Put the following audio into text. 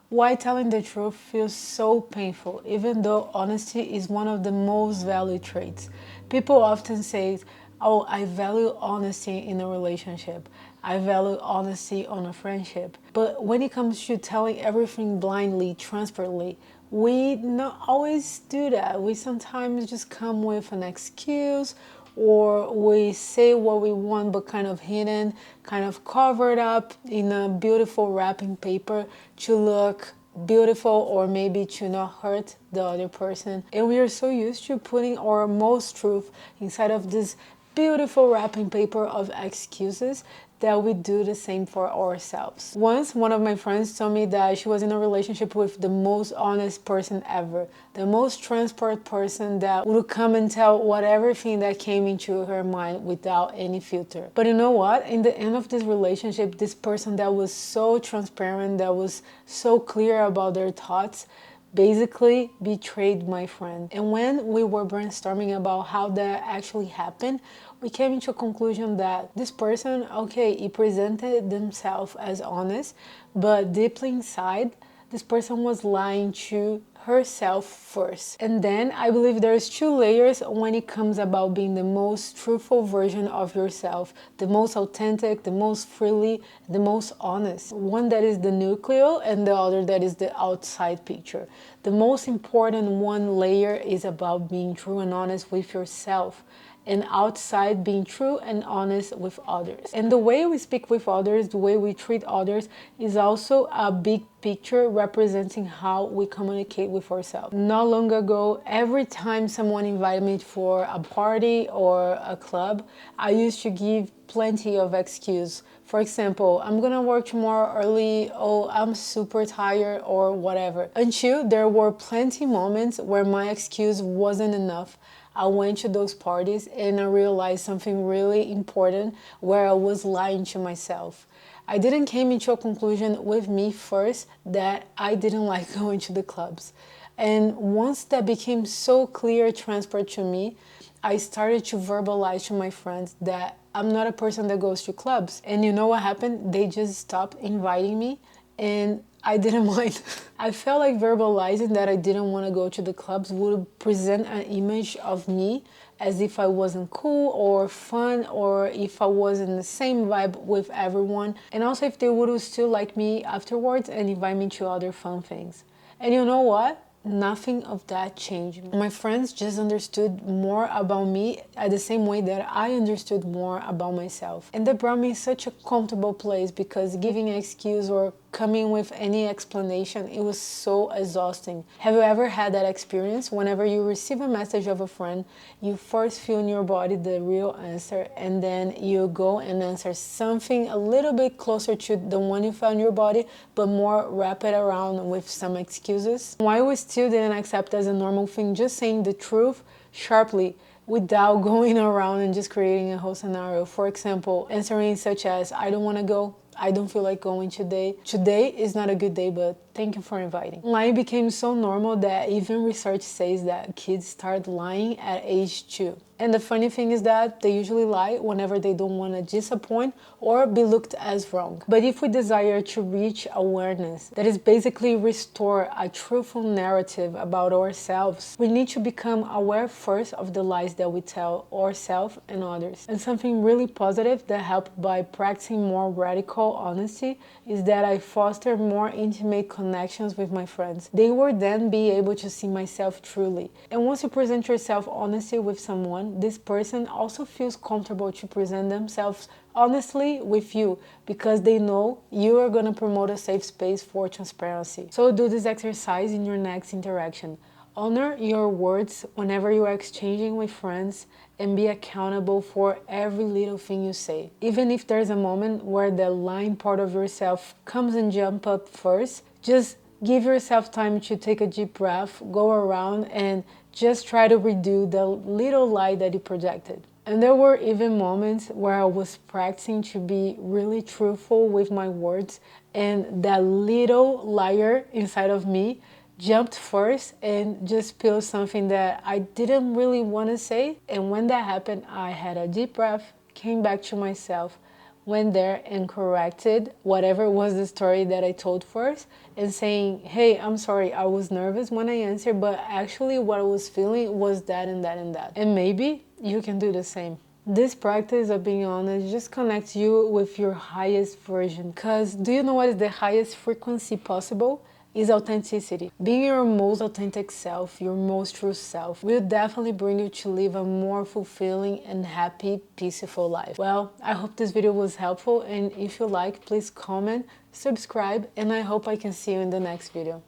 Why telling the truth feels so painful, even though honesty is one of the most valued traits. People often say, oh, I value honesty in a relationship. I value honesty on a friendship. But when it comes to telling everything blindly, transparently, we not always do that. We sometimes just come with an excuse, or we say what we want but kind of hidden, kind of covered up in a beautiful wrapping paper to look beautiful, or maybe to not hurt the other person. And we are so used to putting our most truth inside of this beautiful wrapping paper of excuses that we do the same for ourselves. Once, one of my friends told me that she was in a relationship with the most honest person ever, the most transparent person that would come and tell whatever thing that came into her mind without any filter. But you know what? In the end of this relationship, this person that was so transparent, that was so clear about their thoughts, basically betrayed my friend. And when we were brainstorming about how that actually happened, we came into a conclusion that this person, okay, he presented themselves as honest, but deeply inside, this person was lying to herself first. And then I believe there's two layers when it comes about being the most truthful version of yourself, the most authentic, the most freely, the most honest. One that is the nucleus and the other that is the outside picture. The most important one layer is about being true and honest with yourself, and outside being true and honest with others. And the way we speak with others, the way we treat others, is also a big picture representing how we communicate with ourselves. Not long ago, every time someone invited me for a party or a club, I used to give plenty of excuse. For example, I'm gonna work tomorrow early, oh, I'm super tired, or whatever. Until there were plenty moments where my excuse wasn't enough. I went to those parties and I realized something really important, where I was lying to myself. I didn't came into a conclusion with me first that I didn't like going to the clubs. And once that became so clear, transparent to me, I started to verbalize to my friends that I'm not a person that goes to clubs. And you know what happened? They just stopped inviting me, and I didn't mind. I felt like verbalizing that I didn't want to go to the clubs would present an image of me as if I wasn't cool or fun, or if I was in the same vibe with everyone. And also if they would still like me afterwards and invite me to other fun things. And you know what? Nothing of that changed. My friends just understood more about me at the same way that I understood more about myself. And that brought me such a comfortable place, because giving an excuse or coming with any explanation, it was so exhausting. Have you ever had that experience? Whenever you receive a message of a friend, you first feel in your body the real answer, and then you go and answer something a little bit closer to the one you felt in your body, but more wrap it around with some excuses. Why we still didn't accept as a normal thing just saying the truth sharply, without going around and just creating a whole scenario. For example, answering such as, I don't want to go, I don't feel like going today. Today is not a good day, but thank you for inviting. Lying became so normal that even research says that kids start lying at age 2. And the funny thing is that they usually lie whenever they don't want to disappoint or be looked as wrong. But if we desire to reach awareness, that is basically restore a truthful narrative about ourselves, we need to become aware first of the lies that we tell ourselves and others. And something really positive that helped by practicing more radical honesty is that I foster more intimate connections with my friends. They will then be able to see myself truly. And once you present yourself honestly with someone, this person also feels comfortable to present themselves honestly with you, because they know you are going to promote a safe space for transparency. So do this exercise in your next interaction. Honor your words whenever you are exchanging with friends, and be accountable for every little thing you say. Even if there's a moment where the lying part of yourself comes and jump up first, just give yourself time to take a deep breath, go around and just try to redo the little lie that you projected. And there were even moments where I was practicing to be really truthful with my words, and that little liar inside of me jumped first and just spilled something that I didn't really want to say. And when that happened, I had a deep breath, came back to myself, went there and corrected whatever was the story that I told first, and saying, hey, I'm sorry, I was nervous when I answered, but actually what I was feeling was that and that and that. And maybe you can do the same. This practice of being honest just connects you with your highest version. Because do you know what is the highest frequency possible? Is authenticity. Being your most authentic self, your most true self, will definitely bring you to live a more fulfilling and happy, peaceful life. Well, I hope this video was helpful, and if you like, please comment, subscribe, and I hope I can see you in the next video.